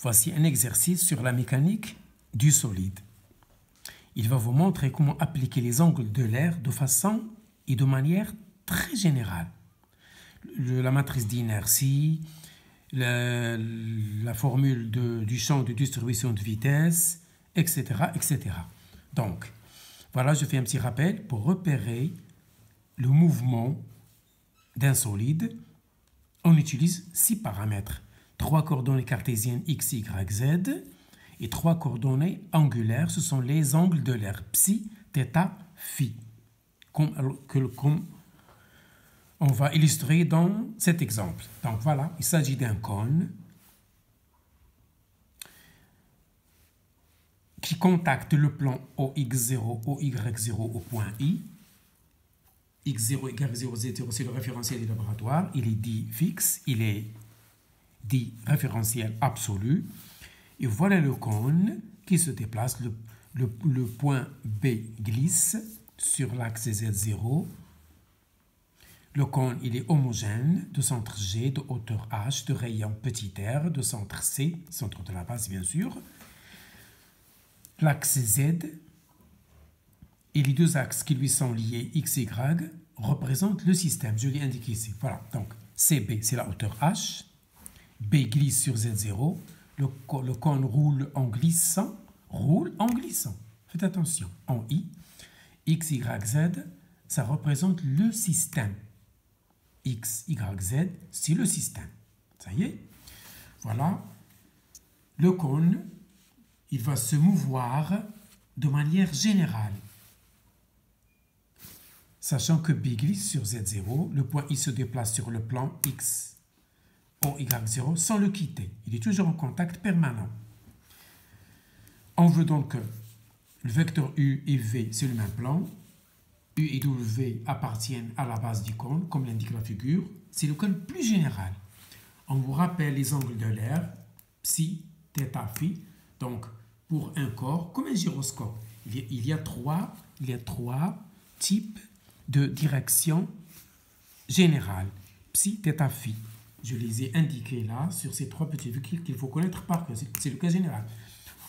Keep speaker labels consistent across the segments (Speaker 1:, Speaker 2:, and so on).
Speaker 1: Voici un exercice sur la mécanique du solide. Il va vous montrer comment appliquer les angles de l'air de façon et de manière très générale. La matrice d'inertie, la formule du champ de distribution de vitesse, etc., etc. Donc, voilà, je fais un petit rappel pour repérer le mouvement d'un solide. On utilise 6 paramètres. 3 coordonnées cartésiennes x, y, z et 3 coordonnées angulaires. Ce sont les angles de l'air psi, θ, phi. Comme on va illustrer dans cet exemple. Donc voilà, il s'agit d'un cône qui contacte le plan OX0, OY0 au point I. X0, Y0, Z0, c'est le référentiel du laboratoire. Il est dit fixe, il est dit référentiel absolu. Et voilà le cône qui se déplace. Le point B glisse sur l'axe Z0. Le cône, il est homogène, de centre G, de hauteur H, de rayon petit r, de centre C, centre de la base bien sûr. L'axe Z et les deux axes qui lui sont liés, X, Y, représentent le système. Je l'ai indiqué ici. Voilà. Donc, CB, c'est la hauteur H. B glisse sur Z0. Le cône roule en glissant. Faites attention. En I. X, Y, Z, ça représente le système. X, Y, Z, c'est le système. Ça y est. Voilà. Le cône, il va se mouvoir de manière générale. Sachant que B glisse sur Z0, le point I se déplace sur le plan X, OY0 sans le quitter. Il est toujours en contact permanent. On veut donc que le vecteur U et V, c'est le même plan. U et W appartiennent à la base du cône, comme l'indique la figure. C'est le cône plus général. On vous rappelle les angles de l'air, psi, θ, phi. Donc, pour un corps, comme un gyroscope, il y a trois types de direction générale, psi, θ, phi. Je les ai indiqués là, sur ces 3 petits véhicules qu'il faut connaître par cœur. C'est le cas général.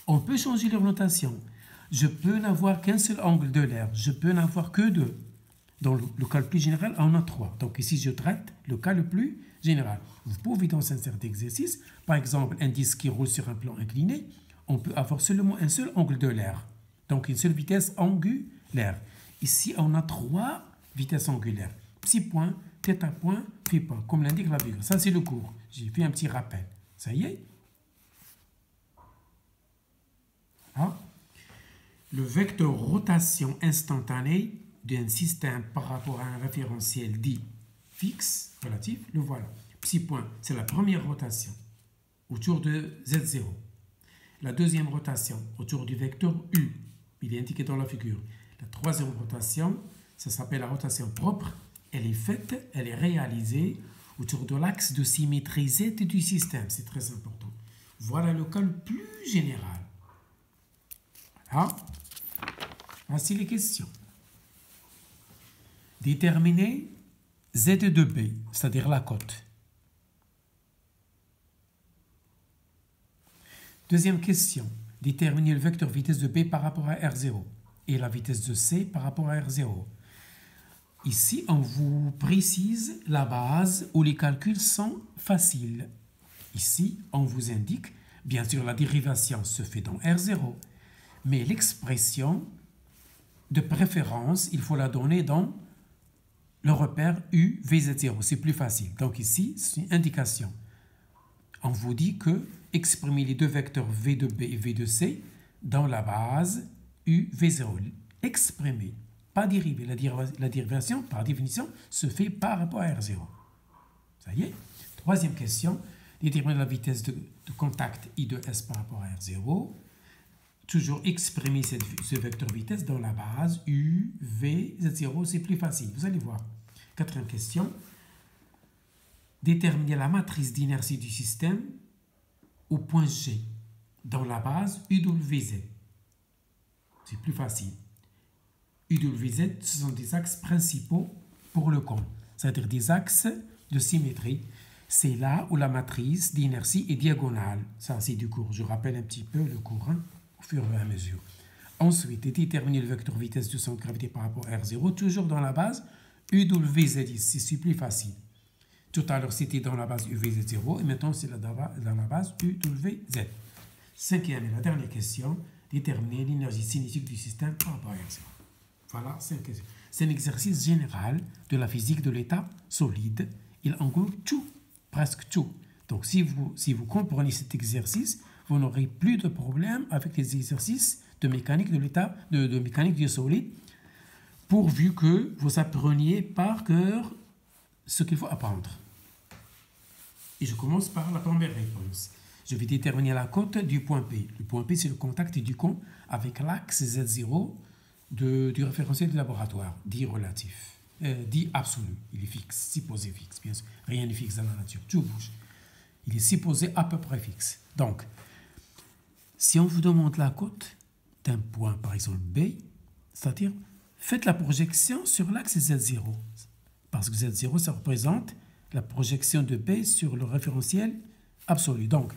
Speaker 1: On peut changer l'orientation. Je peux n'avoir qu'un seul angle de l'air. Je peux n'avoir que 2. Dans le cas le plus général, on a 3. Donc ici, je traite le cas le plus général. Vous pouvez dans un certain exercice, par exemple, un disque qui roule sur un plan incliné, on peut avoir seulement un seul angle de l'air. Donc une seule vitesse angulaire. Ici, on a 3 vitesses angulaires. Psi point, θ point, phi point, comme l'indique la figure. Ça, c'est le cours. J'ai fait un petit rappel. Ça y est? Ah. Le vecteur rotation instantanée d'un système par rapport à un référentiel dit fixe, relatif, le voilà. Psi point, c'est la première rotation autour de Z0. La deuxième rotation autour du vecteur U, il est indiqué dans la figure. La troisième rotation, ça s'appelle la rotation propre. Elle est faite, elle est réalisée autour de l'axe de symétrie Z du système. C'est très important. Voilà le cas le plus général. Voilà. Voici les questions. Déterminer Z de B, c'est-à-dire la cote. Deuxième question. Déterminer le vecteur vitesse de B par rapport à R0 et la vitesse de C par rapport à R0. Ici, on vous précise la base où les calculs sont faciles. Ici, on vous indique, bien sûr, la dérivation se fait dans R0, mais l'expression de préférence, il faut la donner dans le repère U, VZ0. C'est plus facile. Donc ici, c'est une indication. On vous dit que exprimer les deux vecteurs V de B et V de C dans la base U, V0. Exprimer, pas dériver. La dérivation, par définition, se fait par rapport à R0. Ça y est. Troisième question. Déterminer la vitesse de contact I de S par rapport à R0. Toujours exprimer ce vecteur vitesse dans la base U, V, Z0, c'est plus facile. Vous allez voir. Quatrième question. Déterminer la matrice d'inertie du système au point G dans la base UWZ. C'est plus facile. UWZ, ce sont des axes principaux pour le cône, c'est-à-dire des axes de symétrie. c'est là où la matrice d'inertie est diagonale. Ça, c'est du cours. Je rappelle un petit peu le cours au fur et à mesure. Ensuite, déterminer le vecteur vitesse du centre de gravité par rapport à R0, toujours dans la base UWZ. C'est plus facile. Tout à l'heure, c'était dans la base UVZ0 et maintenant, c'est dans la base UWZ. Cinquième et la dernière question, déterminer l'énergie cinétique du système par rapport à R0. Voilà, c'est un exercice général de la physique de l'état solide. Il englobe tout, presque tout. Donc, si vous comprenez cet exercice, vous n'aurez plus de problème avec les exercices de mécanique de l'état, de mécanique du solide, pourvu que vous appreniez par cœur ce qu'il faut apprendre. Et je commence par la première réponse. Je vais déterminer la cote du point P. Le point P, c'est le contact du con avec l'axe Z0 du référentiel du laboratoire, dit relatif, dit absolu. Il est fixe, supposé fixe, bien sûr. Rien n'est fixe dans la nature, tout bouge. Il est supposé à peu près fixe. Donc, si on vous demande la cote d'un point, par exemple B, c'est-à-dire, faites la projection sur l'axe Z0. Parce que Z0, ça représente la projection de B sur le référentiel absolu. Donc,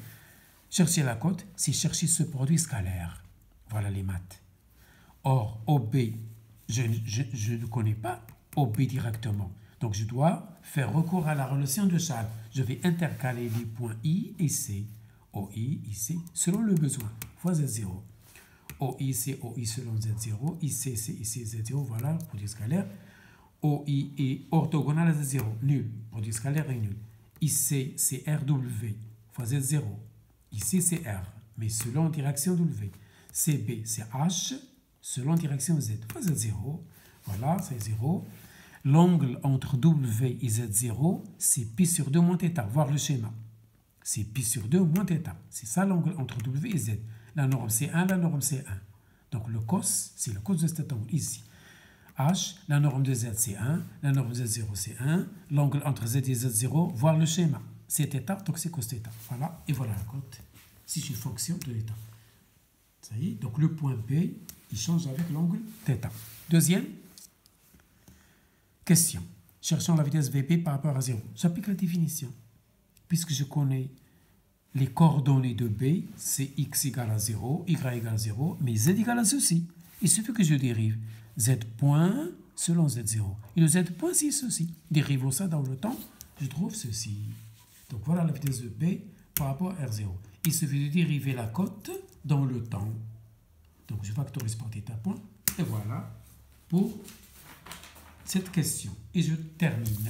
Speaker 1: chercher la cote, c'est chercher ce produit scalaire. Voilà les maths. Or, OB, je ne connais pas OB directement. Donc, je dois faire recours à la relation de Charles. Je vais intercaler les points I et C. OI, IC, selon le besoin, fois Z0. OI, c'est OI selon Z0. IC, c'est IC, Z0. Voilà, produit scalaire. OI est orthogonal à Z0. Nul. Produit scalaire est nul. IC, c'est RW fois Z0. Ici, c'est R, mais selon direction W. CB, c'est H, selon direction Z. Fois Z0, voilà, c'est 0. L'angle entre W et Z0, c'est pi sur 2 moins θ. Voir le schéma. C'est pi sur 2 moins θ. C'est ça l'angle entre W et Z. La norme, c'est 1, la norme, c'est 1. Donc, le cos, c'est le cos de cet angle, ici. H, la norme de Z, c'est 1. La norme de Z0, c'est 1. L'angle entre Z et Z0, voir le schéma. C'est θ, donc c'est cos θ. Voilà, et voilà la cote. C'est une fonction de l'état. Ça y est, donc le point P, il change avec l'angle θ. Deuxième question. Cherchons la vitesse Vp par rapport à 0. J'applique la définition. Puisque je connais les coordonnées de B, c'est x égale à 0, y égale à 0, mais z égale à ceci. Il suffit que je dérive z point selon z0. Et le z point, c'est ceci. Dérivons ça dans le temps, je trouve ceci. Donc voilà la vitesse de B par rapport à R0. Il suffit de dériver la cote dans le temps. Donc je factorise par θ point. Et voilà pour cette question. Et je termine.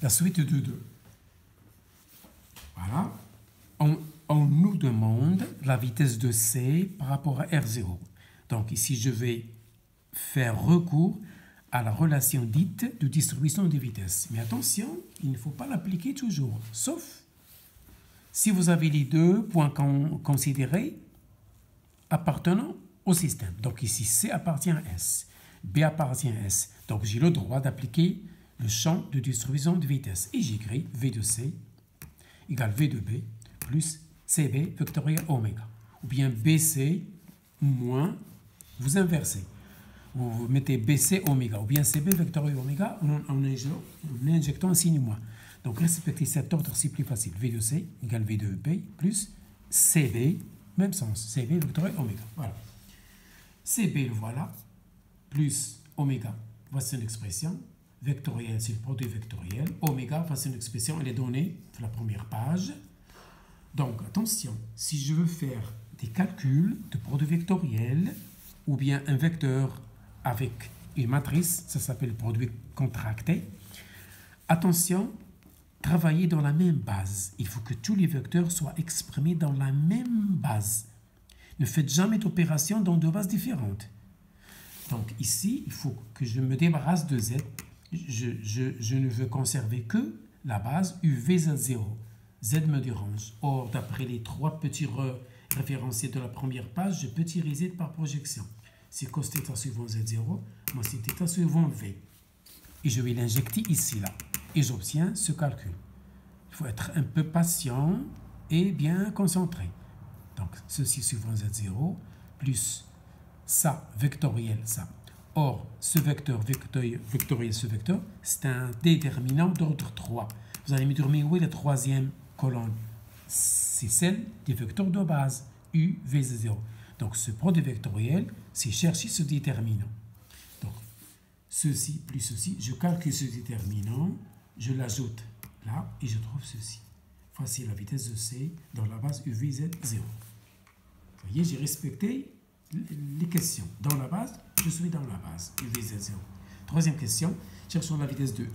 Speaker 1: La suite de 2. Voilà. On nous demande la vitesse de C par rapport à R0. Donc ici, je vais faire recours à la relation dite de distribution de vitesse. Mais attention, il ne faut pas l'appliquer toujours, sauf si vous avez les deux points considérés appartenant au système. Donc ici, C appartient à S, B appartient à S. Donc j'ai le droit d'appliquer le champ de distribution de vitesse. Et j'écris V de C égale V de B plus CB vectoriel oméga. Ou bien BC moins, vous inversez. Vous mettez BC oméga ou bien CB vectoriel oméga en injectant un signe moins. Donc respecter cet ordre, c'est plus facile. V de C égale V de B plus CB, même sens, CB vectoriel oméga. Voilà. CB, le voilà, plus oméga. Voici une expression. Vectoriel, c'est le produit vectoriel. Oméga, voici une expression, elle est donnée sur la première page. Donc, attention, si je veux faire des calculs de produit vectoriel ou bien un vecteur avec une matrice, ça s'appelle produit contracté. Attention, travailler dans la même base. Il faut que tous les vecteurs soient exprimés dans la même base. Ne faites jamais d'opération dans deux bases différentes. Donc ici, il faut que je me débarrasse de Z. Je ne veux conserver que la base UVZ0. Z me dérange. Or, d'après les trois petits référenciés de la première page, je peux tirer Z par projection. C'est cos θ suivant Z0, moi c'est θ suivant V. Et je vais l'injecter ici, là. Et j'obtiens ce calcul. Il faut être un peu patient et bien concentré. Donc, ceci suivant Z0, plus ça, vectoriel, ça. Or, ce vectoriel, ce vecteur, c'est un déterminant d'ordre 3. Vous allez me dire, mais où est la troisième colonne? C'est celle des vecteurs de base, U, V, Z0. Donc, ce produit vectoriel, c'est chercher ce déterminant. Donc, ceci plus ceci, je calcule ce déterminant, je l'ajoute là et je trouve ceci. Voici la vitesse de C dans la base UVZ0. Vous voyez, j'ai respecté les questions. Dans la base, je suis dans la base UVZ0. Troisième question, cherchons la vitesse de I.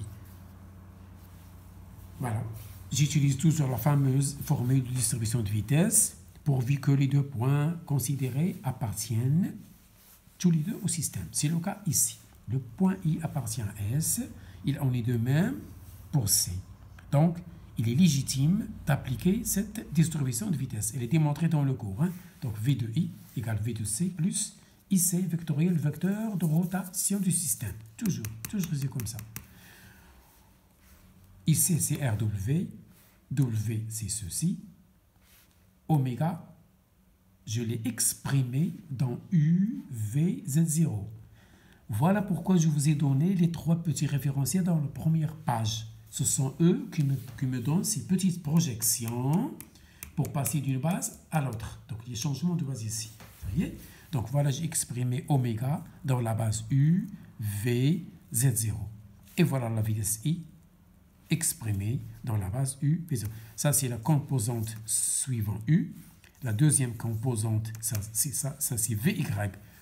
Speaker 1: Voilà. J'utilise toujours la fameuse formule de distribution de vitesse pourvu que les deux points considérés appartiennent tous les deux au système. C'est le cas ici. Le point I appartient à S, il en est de même pour C. Donc, il est légitime d'appliquer cette distribution de vitesse. Elle est démontrée dans le cours. Donc, V de I égale V de C plus IC vectoriel vecteur de rotation du système. Toujours c'est comme ça. IC, c'est RW, W, c'est ceci. Oméga, je l'ai exprimé dans U, V, Z0. Voilà pourquoi je vous ai donné les trois petits référentiels dans la première page. Ce sont eux qui me donnent ces petites projections pour passer d'une base à l'autre. Donc, les changements de base ici. Vous voyez? Donc, voilà, j'ai exprimé oméga dans la base U, V, Z0. Et voilà la vitesse I exprimée dans la base U, V0. Ça, c'est la composante suivant U. La deuxième composante, ça c'est VY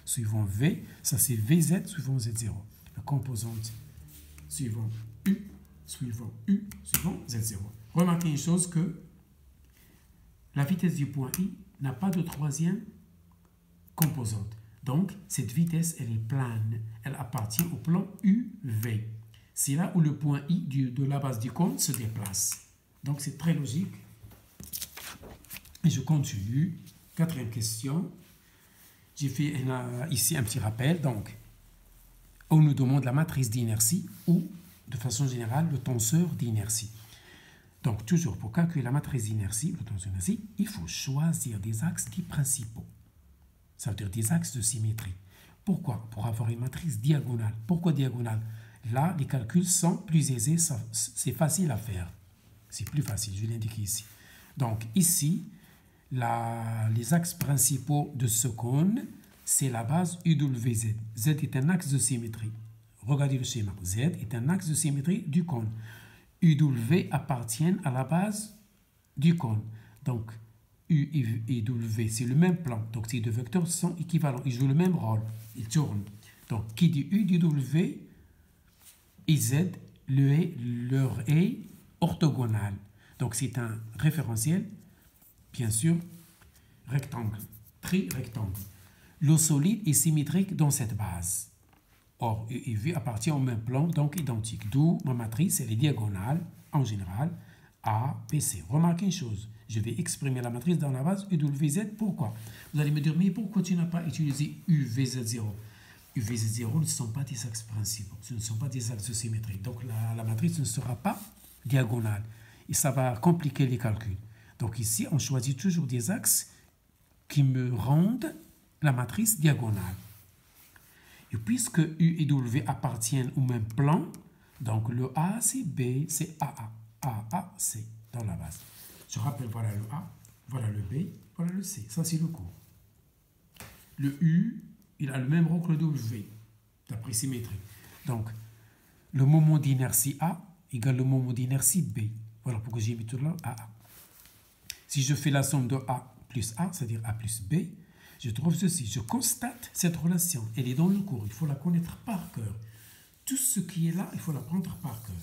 Speaker 1: suivant V. Ça, c'est VZ suivant Z0. La composante suivant U, suivant Z0. Remarquez une chose que la vitesse du point I n'a pas de troisième composante. Donc, cette vitesse, elle est plane. Elle appartient au plan UV. C'est là où le point I de la base du cône se déplace. Donc, c'est très logique. Et je continue. Quatrième question. J'ai fait ici un petit rappel. Donc, on nous demande la matrice d'inertie ou, de façon générale, le tenseur d'inertie. Donc, toujours pour calculer la matrice d'inertie, le tenseur d'inertie, il faut choisir des axes dits principaux. Ça veut dire des axes de symétrie. Pourquoi? Pour avoir une matrice diagonale. Pourquoi diagonale? Là, les calculs sont plus aisés, c'est facile à faire. C'est plus facile, je vais l'indiquer ici. Donc, ici, les axes principaux de ce cône, c'est la base UWZ. Z est un axe de symétrie. Regardez le schéma. Z est un axe de symétrie du cône. UW appartiennent à la base du cône. Donc, U et W, c'est le même plan. Donc, ces deux vecteurs sont équivalents. Ils jouent le même rôle. Ils tournent. Donc, qui dit U dit W et Z, leur est orthogonal. Donc, c'est un référentiel, bien sûr, rectangle, tri-rectangle. Le solide est symétrique dans cette base. Or, U et V appartiennent au même plan, donc identiques. D'où ma matrice, elle est diagonale, en général, A, B, C. Remarquez une chose, je vais exprimer la matrice dans la base UWZ. Pourquoi? Vous allez me dire, mais pourquoi tu n'as pas utilisé UVZ0? UVZ0 ne sont pas des axes principaux, ce ne sont pas des axes de symétrie. Donc, la matrice ne sera pas diagonale. Et ça va compliquer les calculs. Donc, ici, on choisit toujours des axes qui me rendent la matrice diagonale. Et puisque U et W appartiennent au même plan, donc le A, c'est B, c'est AA. AA, C dans la base. Je rappelle, voilà le A, voilà le B, voilà le C. Ça, c'est le cours. Le U, il a le même rang que le W, d'après symétrie. Donc, le moment d'inertie A égale le moment d'inertie B. Voilà pourquoi j'ai mis tout là AA. Si je fais la somme de A plus A, c'est-à-dire A plus B, je trouve ceci. Je constate cette relation. Elle est dans le cours. Il faut la connaître par cœur. Tout ce qui est là, il faut l'apprendre par cœur.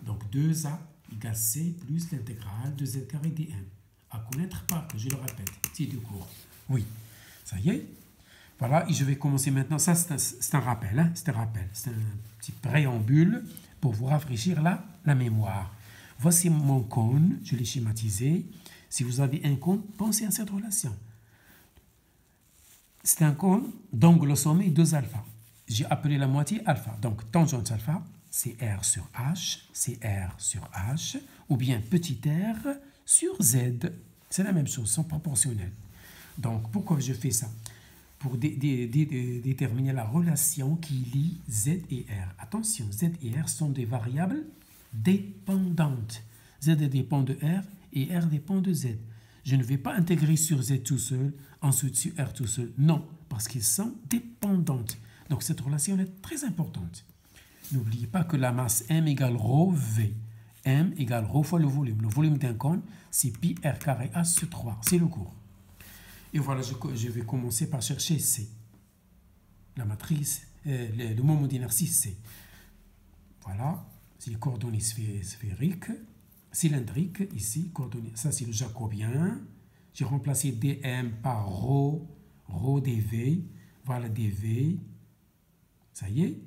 Speaker 1: Donc, 2A égale C plus l'intégrale de Z carré dm. À connaître par cœur, je le répète. C'est du cours. Oui, ça y est. Voilà, et je vais commencer maintenant. Ça, c'est un rappel. Hein? C'est un rappel. C'est un petit préambule pour vous rafraîchir la mémoire. Voici mon cône. Je l'ai schématisé. Si vous avez un cône, pensez à cette relation. C'est un cône d'angle au sommet 2 alpha. J'ai appelé la moitié alpha. Donc, tangente alpha, c'est R sur H, c'est R sur H, ou bien petit r sur Z. C'est la même chose, sont proportionnels. Donc, pourquoi je fais ça? pour déterminer la relation qui lie Z et R. Attention, Z et R sont des variables dépendantes. Z dépend de R et R dépend de Z. Je ne vais pas intégrer sur Z tout seul, ensuite sur R tout seul. Non, parce qu'ils sont dépendantes. Donc cette relation est très importante. N'oubliez pas que la masse M égale ρ V. M égale ρ fois le volume. Le volume d'un cône, c'est pi R carré A sur 3. C'est le cours. Et voilà, je vais commencer par chercher C. La matrice, le moment d'inertie C. Voilà, c'est les coordonnées sphériques, cylindriques, ici, coordonnées. Ça, c'est le jacobien. J'ai remplacé dm par ρ dv. Voilà dv. Ça y est.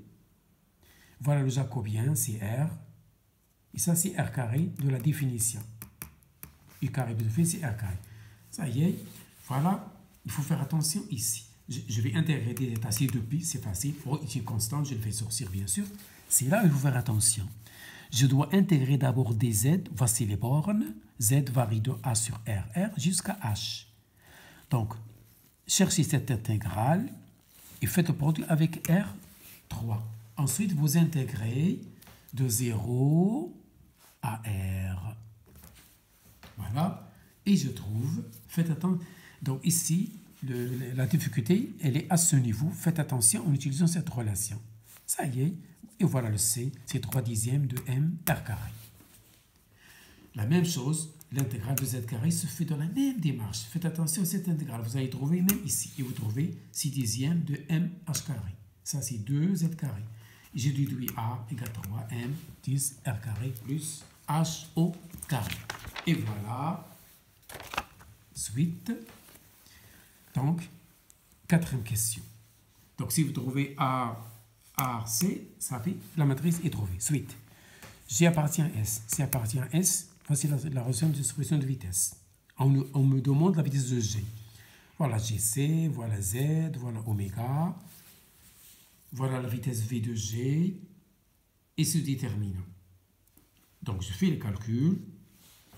Speaker 1: Voilà le jacobien, c'est R. Et ça, c'est R carré de la définition. U carré de V, c'est R carré. Ça y est. Voilà, il faut faire attention ici. Je vais intégrer des états ci-depuis, c'est facile. Rho est une constante, je le fais sortir bien sûr. C'est là où il faut faire attention. Je dois intégrer d'abord des Z, voici les bornes. Z varie de A sur R jusqu'à H. Donc, cherchez cette intégrale et faites le produit avec R3. Ensuite, vous intégrez de 0 à R. Voilà, et je trouve, faites attention. Donc ici, la difficulté, elle est à ce niveau. Faites attention en utilisant cette relation. Ça y est, et voilà le C, c'est 3 dixièmes de M R carré. La même chose, l'intégrale de Z carré se fait dans la même démarche. Faites attention à cette intégrale. Vous allez trouver même ici, et vous trouvez 6 dixièmes de M H carré. Ça, c'est 2 Z carré. Et je déduis A égale 3 M 10 R carré plus H au carré. Et voilà, suite. Donc, quatrième question. Donc, si vous trouvez A, C, ça fait la matrice est trouvée. Suite. G appartient à S. C appartient à S. Voici la recherche d'expression de vitesse. On me demande la vitesse de G. Voilà GC, voilà Z, voilà oméga. Voilà la vitesse V de G. Et ce déterminant. Donc, je fais le calcul.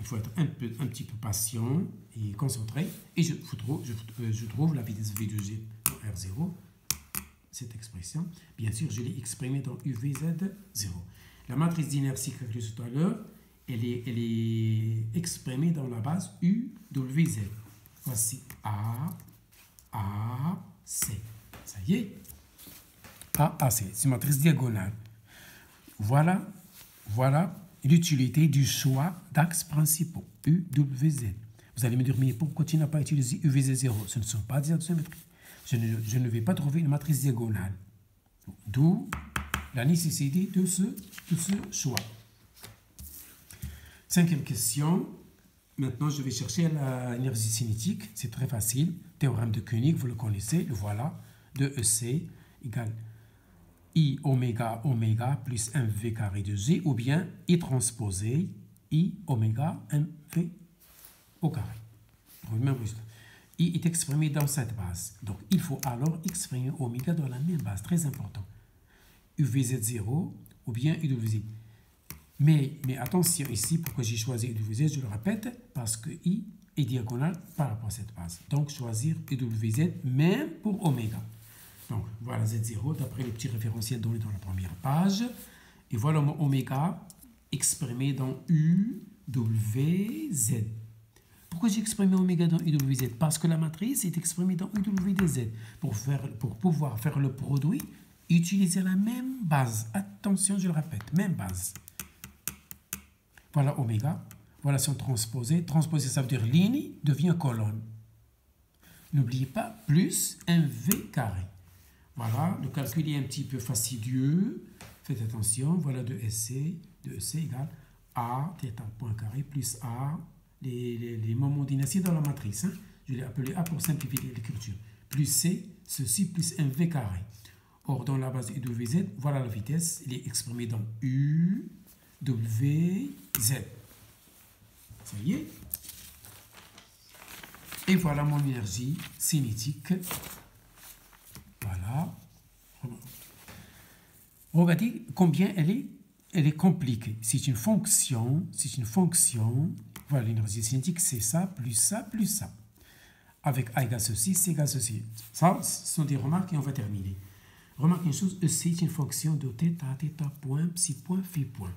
Speaker 1: Il faut être un petit peu patient et concentré. Et je trouve la vitesse V de G dans R0. Cette expression. Bien sûr, je l'ai exprimée dans UVZ0. La matrice d'inertie calculée tout à l'heure, elle est exprimée dans la base UWZ. Voici A, C. Ça y est. A, C. C'est une matrice diagonale. Voilà l'utilité du choix d'axes principaux, UWZ. Vous allez me dire, mais pourquoi tu n'as pas utilisé UVZ0? Ce ne sont pas des axes symétriques. Je ne vais pas trouver une matrice diagonale. D'où la nécessité de ce choix. Cinquième question. Maintenant, je vais chercher l'énergie cinétique. C'est très facile. Théorème de Koenig, vous le connaissez. Le voilà. De EC égale I oméga plus mv carré de G, ou bien I transposé I oméga mv au carré. I est exprimé dans cette base. Donc, il faut alors exprimer oméga dans la même base. Très important. UVZ0 ou bien UWZ. Mais attention ici, pourquoi j'ai choisi UWZ, je le répète, parce que I est diagonale par rapport à cette base. Donc, choisir UWZ même pour oméga. Donc, voilà Z0 d'après le petit référentiel donné dans la première page. Et voilà mon oméga exprimé dans UWZ. Pourquoi j'ai exprimé oméga dans UWZ? Parce que la matrice est exprimée dans UWZ. Pour pouvoir faire le produit, utilisez la même base. Attention, je le répète, même base. Voilà oméga. Voilà son transposé. Transposé, ça veut dire ligne, devient colonne. N'oubliez pas, plus mv carré. Voilà, le calcul est un petit peu fastidieux. Faites attention. Voilà de EC égale A, θ point carré, plus A, les moments d'inertie dans la matrice. Hein. Je l'ai appelé A pour simplifier l'écriture. Plus C, ceci plus mv carré. Or, dans la base UWZ, voilà la vitesse. Elle est exprimée dans UWZ. Ça y est. Et voilà mon énergie cinétique. Voilà. Regardez combien elle est compliquée. C'est une fonction. Voilà, l'énergie cinétique, c'est ça, plus ça, plus ça. avec A égale ceci, C égale ceci. Ça, ce sont des remarques et on va terminer. Remarque une chose, EC est une fonction de θ, point, psi point, phi point.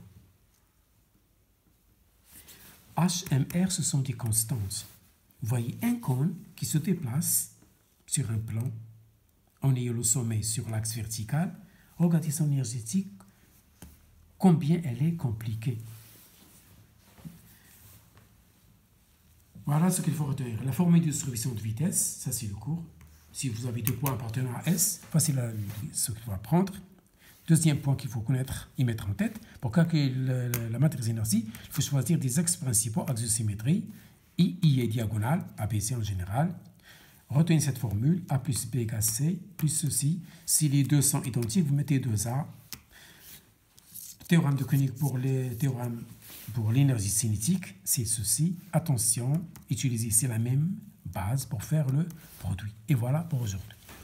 Speaker 1: H, M, R, ce sont des constantes. Vous voyez un cône qui se déplace sur un plan en ayant le sommet sur l'axe vertical. Regardez son énergétique, combien elle est compliquée. Voilà ce qu'il faut retenir. La formule de distribution de vitesse, ça c'est le cours. Si vous avez deux points appartenant à S, voici ce qu'il faut apprendre. Deuxième point qu'il faut connaître et mettre en tête, pour calculer la matrice d'énergie, il faut choisir des axes principaux, axes de symétrie, I est diagonale, ABC en général. Retenez cette formule, A plus B égale C, plus ceci. Si les deux sont identiques, vous mettez 2A. Théorème de Koenig pour l'énergie cinétique, c'est ceci. Attention, utilisez ici la même base pour faire le produit. Et voilà pour aujourd'hui.